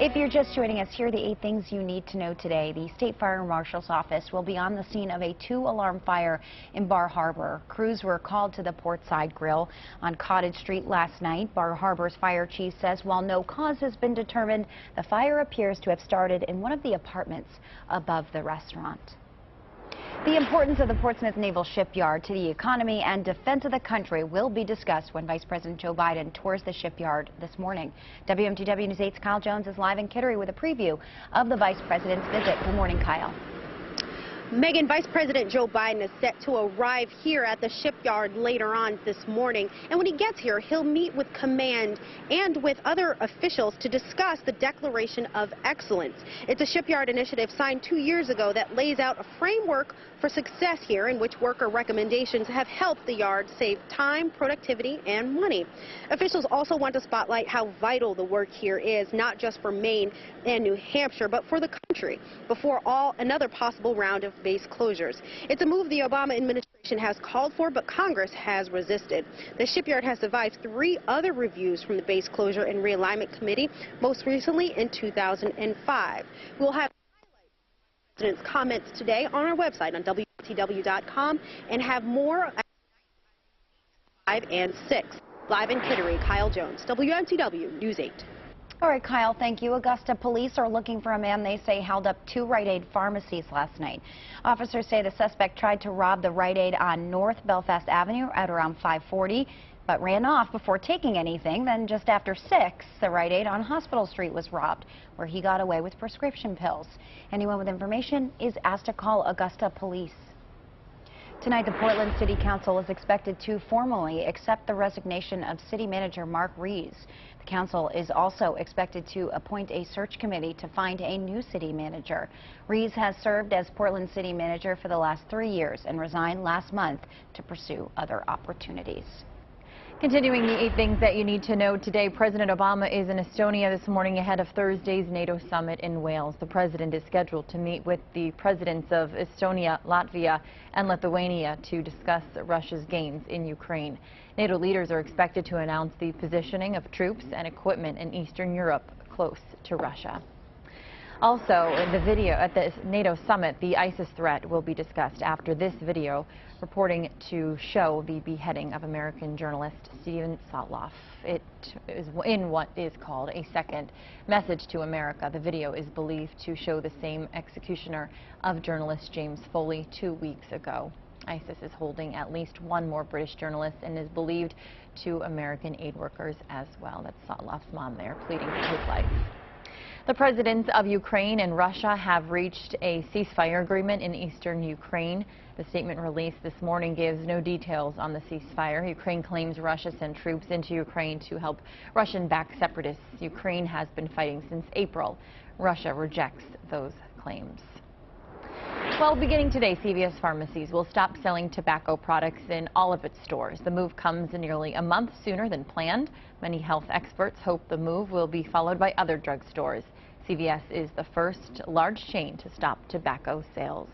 If you're just joining us, here are the 8 things you need to know today. The State Fire Marshal's Office will be on the scene of a 2-alarm fire in Bar Harbor. Crews were called to the Portside Grill on Cottage Street last night. Bar Harbor's fire chief says while no cause has been determined, the fire appears to have started in one of the apartments above the restaurant. The importance of the Portsmouth Naval Shipyard to the economy and defense of the country will be discussed when Vice President Joe Biden tours the shipyard this morning. WMTW News 8's Kyle Jones is live in Kittery with a preview of the Vice President's visit. Good morning, Kyle. Megan, Vice President Joe Biden is set to arrive here at the shipyard later on this morning. And when he gets here, he'll meet with command and with other officials to discuss the Declaration of Excellence. It's a shipyard initiative signed 2 years ago that lays out a framework for success here in which worker recommendations have helped the yard save time, productivity, and money. Officials also want to spotlight how vital the work here is, not just for Maine and New Hampshire, but for the country before another possible round of base closures. It's a move the Obama administration has called for, but Congress has resisted. The shipyard has survived 3 other reviews from the Base Closure and Realignment Committee, most recently in 2005. We'll have the President's comments today on our website on WMTW.com and have more at 5 and 6. Live in Kittery, Kyle Jones, WMTW News 8. All right, Kyle, thank you. Augusta police are looking for a man they say held up 2 Rite Aid pharmacies last night. Officers say the suspect tried to rob the Rite Aid on North Belfast Avenue at around 5:40, but ran off before taking anything. Then just after 6, the Rite Aid on Hospital Street was robbed, where he got away with prescription pills. Anyone with information is asked to call Augusta police. Tonight, the Portland City Council is expected to formally accept the resignation of City Manager Mark Rees. The council is also expected to appoint a search committee to find a new city manager. Rees has served as Portland City Manager for the last 3 years and resigned last month to pursue other opportunities. Continuing the 8 things that you need to know today, President Obama is in Estonia this morning ahead of Thursday's NATO summit in Wales. The president is scheduled to meet with the presidents of Estonia, Latvia, and Lithuania to discuss Russia's gains in Ukraine. NATO leaders are expected to announce the positioning of troops and equipment in Eastern Europe close to Russia. Also, in the video at the NATO summit, the ISIS threat will be discussed after this video reporting to show the beheading of American journalist Steven Sotloff. It is in what is called a second message to America. The video is believed to show the same executioner of journalist James Foley 2 weeks ago. ISIS is holding at least 1 more British journalist and is believed to American aid workers as well. That's Sotloff's mom there pleading for his life. The presidents of Ukraine and Russia have reached a ceasefire agreement in eastern Ukraine. The statement released this morning gives no details on the ceasefire. Ukraine claims Russia sent troops into Ukraine to help Russian-backed separatists. Ukraine has been fighting since April. Russia rejects those claims. Well, beginning today, CVS Pharmacies will stop selling tobacco products in all of its stores. The move comes nearly a month sooner than planned. Many health experts hope the move will be followed by other drugstores. CVS is the first large chain to stop tobacco sales.